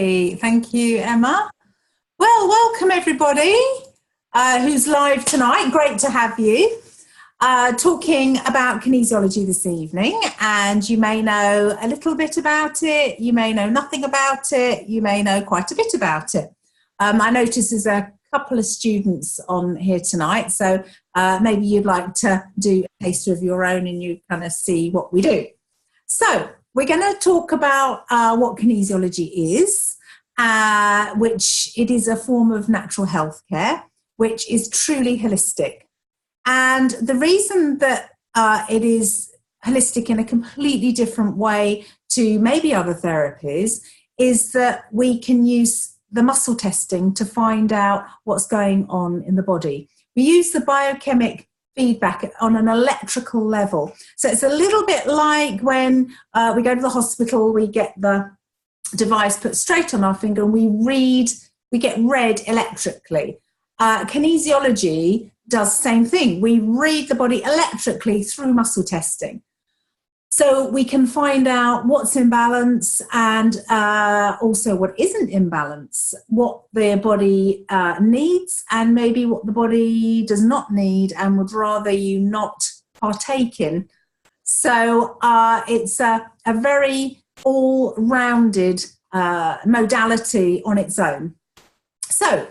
Thank you, Emma. Well, welcome everybody who's live tonight. Great to have you. Talking about kinesiology this evening, and you may know a little bit about it, you may know nothing about it, you may know quite a bit about it. I notice there's a couple of students on here tonight, so maybe you'd like to do a taster of your own and you kind of see what we do. So we're going to talk about what kinesiology is, which it is a form of natural health care, which is truly holistic. And the reason that it is holistic in a completely different way to maybe other therapies is that we can use the muscle testing to find out what's going on in the body. We use the biochemic feedback on an electrical level. So it's a little bit like when we go to the hospital, we get the device put straight on our finger and we get read electrically. Kinesiology does the same thing. We read the body electrically through muscle testing. So we can find out what's in balance and also what isn't in balance, what the body needs and maybe what the body does not need and would rather you not partake in. So it's a very all-rounded modality on its own. So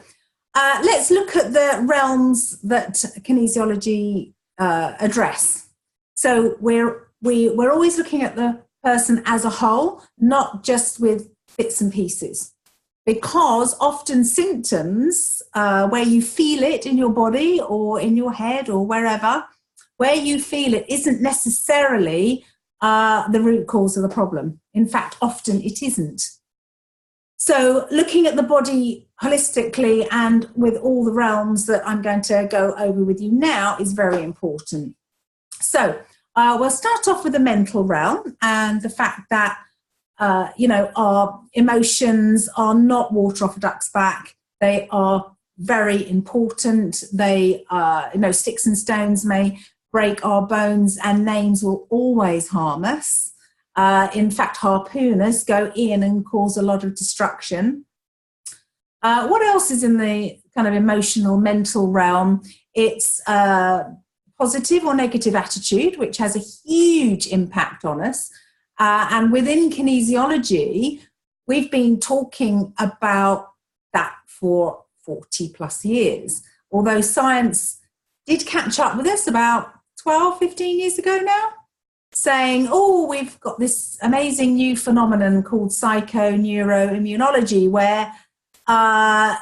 let's look at the realms that kinesiology address. So we're always looking at the person as a whole, not just with bits and pieces, because often symptoms where you feel it in your body or in your head or wherever, where you feel it isn't necessarily the root cause of the problem. In fact, often it isn't. So looking at the body holistically and with all the realms that I'm going to go over with you now is very important. So we'll start off with the mental realm and the fact that, our emotions are not water off a duck's back. They are very important. They, sticks and stones may break our bones and names will always harm us. In fact, harpooners go in and cause a lot of destruction. What else is in the kind of emotional, mental realm? It's positive or negative attitude, which has a huge impact on us. And within kinesiology, we've been talking about that for 40 plus years. Although science did catch up with us about 12, 15 years ago now, saying, we've got this amazing new phenomenon called psychoneuroimmunology, where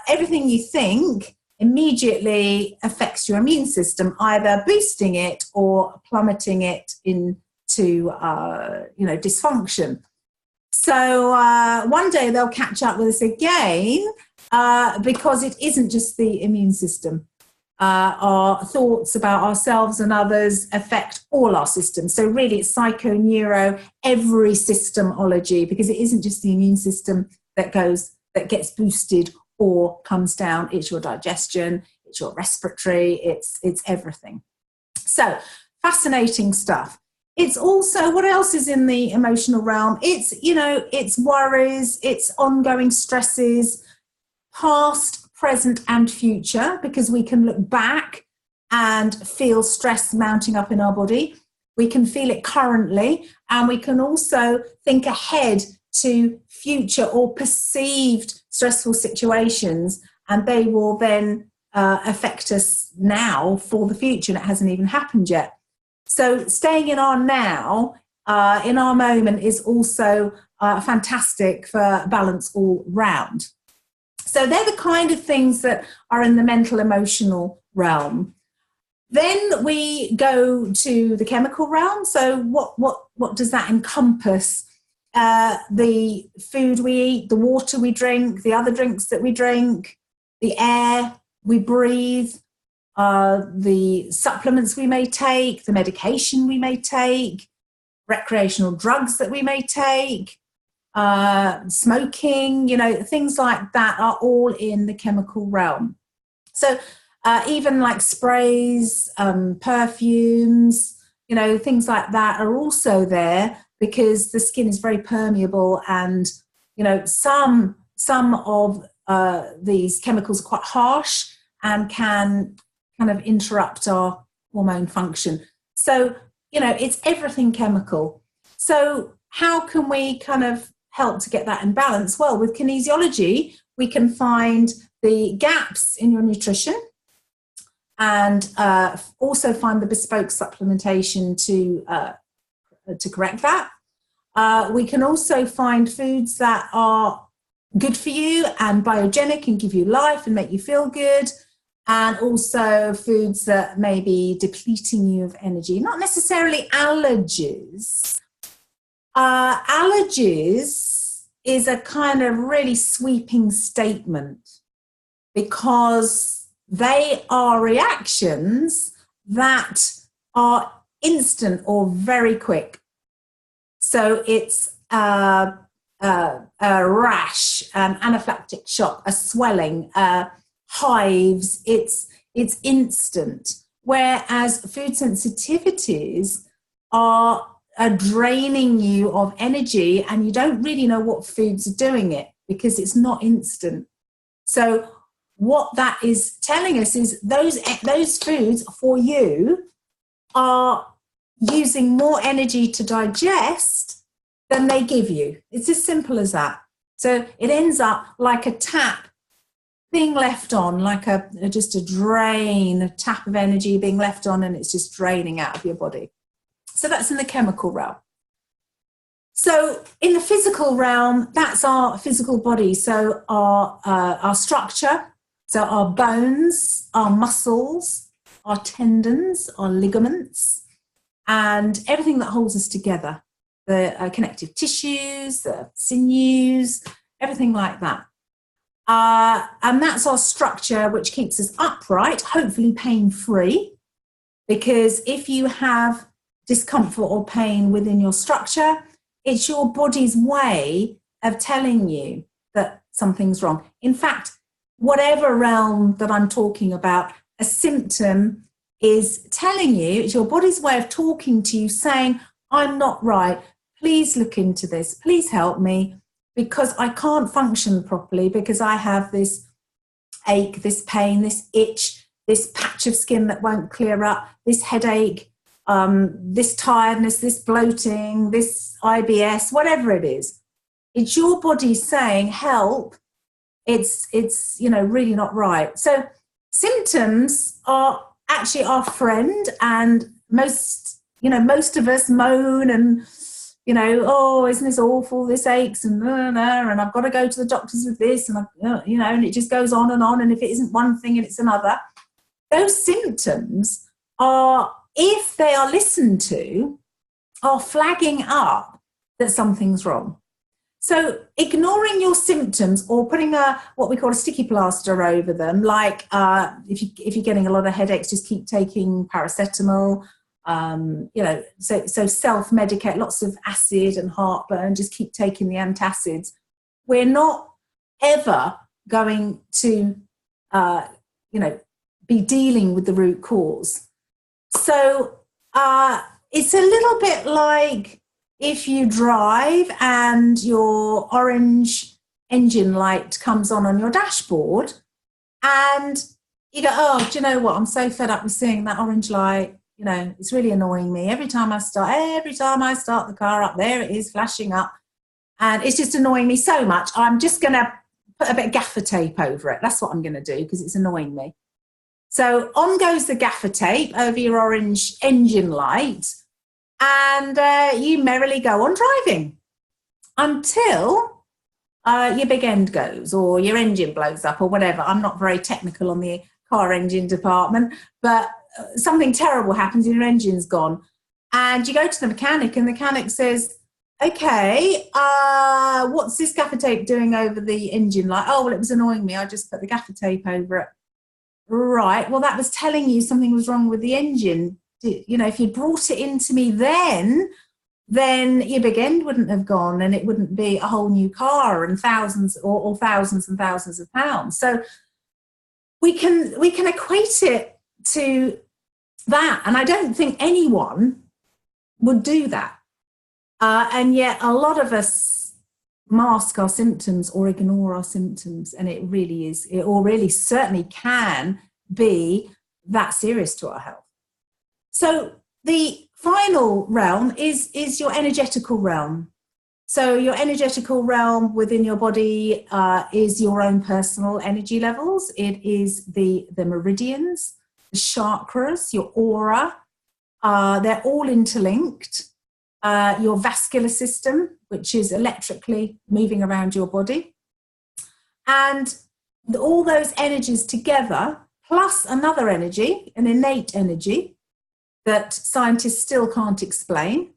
everything you think immediately affects your immune system, either boosting it or plummeting it into, dysfunction. So one day they'll catch up with us again because it isn't just the immune system. Our thoughts about ourselves and others affect all our systems. So really it's psychoneuro, every systemology, because it isn't just the immune system that gets boosted or comes down. It's your digestion, it's your respiratory, it's everything. So fascinating stuff. It's also, what else is in the emotional realm? It's, it's worries, it's ongoing stresses, past, present and future, because we can look back and feel stress mounting up in our body. We can feel it currently, and we can also think ahead to future or perceived stressful situations, and they will then affect us now for the future, and it hasn't even happened yet. So staying in our now, in our moment, is also fantastic for balance all round. So they're the kind of things that are in the mental emotional realm. Then we go to the chemical realm. So what does that encompass? The food we eat, the water we drink, the other drinks that we drink, the air we breathe, the supplements we may take, the medication we may take, recreational drugs that we may take, smoking, things like that are all in the chemical realm. So even like sprays, perfumes, things like that are also there because the skin is very permeable and, some some of these chemicals are quite harsh and can kind of interrupt our hormone function. So, you know, it's everything chemical. So how can we kind of help to get that in balance? Well, with kinesiology, we can find the gaps in your nutrition and also find the bespoke supplementation to correct that. We can also find foods that are good for you and biogenic and give you life and make you feel good, and also foods that may be depleting you of energy. Not necessarily allergies. Allergies is a kind of really sweeping statement because they are reactions that are instant or very quick. So it's a rash, an anaphylactic shock, a swelling, hives. It's instant. Whereas food sensitivities are draining you of energy, and you don't really know what foods are doing it because it's not instant. So what that is telling us is those foods for you are using more energy to digest than they give you. It's as simple as that. So it ends up like a tap being left on, like just a drain, a tap of energy being left on, and it's just draining out of your body. So that's in the chemical realm. So in the physical realm, that's our physical body. So our structure, so our bones, our muscles, our tendons, our ligaments, and everything that holds us together, the connective tissues, the sinews, everything like that. And that's our structure, which keeps us upright, hopefully pain-free, because if you have discomfort or pain within your structure, it's your body's way of telling you that something's wrong. In fact, whatever realm that I'm talking about, a symptom is telling you, it's your body's way of talking to you, saying, I'm not right, please look into this, please help me, because I can't function properly because I have this ache, this pain, this itch, this patch of skin that won't clear up, this headache, this tiredness, this bloating, this IBS, whatever it is. It's your body saying, help, it's you know, really not right. So symptoms are actually our friend, and most of us moan and, you know, oh, isn't this awful, this aches, and I've got to go to the doctors with this, and you know, and it just goes on, and if it isn't one thing and it's another. Those symptoms are, if they are listened to, are flagging up that something's wrong. So ignoring your symptoms or putting what we call a sticky plaster over them, like if you're getting a lot of headaches, just keep taking paracetamol. You know, so self-medicate, lots of acid and heartburn, just keep taking the antacids. We're not ever going to, you know, be dealing with the root cause. So it's a little bit like if you drive and your orange engine light comes on your dashboard, and you go, oh, do you know what? I'm so fed up with seeing that orange light. You know, it's really annoying me. Every time I start the car up, there it is flashing up. And it's just annoying me so much. I'm just going to put a bit of gaffer tape over it. That's what I'm going to do because it's annoying me. So on goes the gaffer tape over your orange engine light, and you merrily go on driving until your big end goes or your engine blows up or whatever. I'm not very technical on the car engine department, but something terrible happens and your engine's gone. And you go to the mechanic, and the mechanic says, okay, what's this gaffer tape doing over the engine light? Oh, well, it was annoying me. I just put the gaffer tape over it. Right, well, that was telling you something was wrong with the engine. You know, if you'd brought it into me then your big end wouldn't have gone, and it wouldn't be a whole new car and thousands or thousands and thousands of pounds. So we can equate it to that, and I don't think anyone would do that. And yet a lot of us mask our symptoms or ignore our symptoms. And it really is, or really certainly can be that serious to our health. So the final realm is your energetical realm. So your energetical realm within your body is your own personal energy levels. It is the meridians, the chakras, your aura. They're all interlinked. Your vascular system, which is electrically moving around your body. And all those energies together, plus another energy, an innate energy that scientists still can't explain.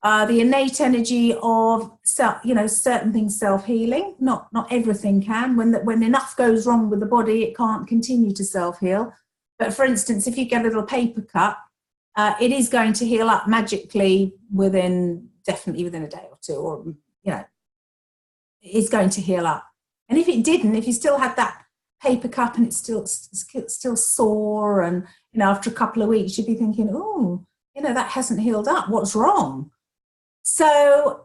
The innate energy of, certain things self-healing. Not everything can. When enough goes wrong with the body, it can't continue to self-heal. But for instance, if you get a little paper cut, it is going to heal up magically definitely within a day or two, or, it's going to heal up. And if it didn't, if you still had that paper cut and it's still sore, and, after a couple of weeks, you'd be thinking, oh, that hasn't healed up. What's wrong? So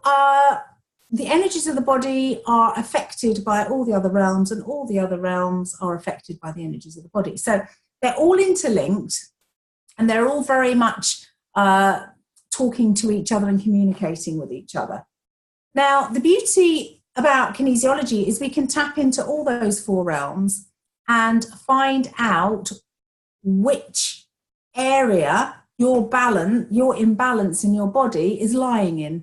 the energies of the body are affected by all the other realms, and all the other realms are affected by the energies of the body. So they're all interlinked, and they're all very much talking to each other and communicating with each other. Now, the beauty about kinesiology is we can tap into all those four realms and find out which area your imbalance in your body is lying in.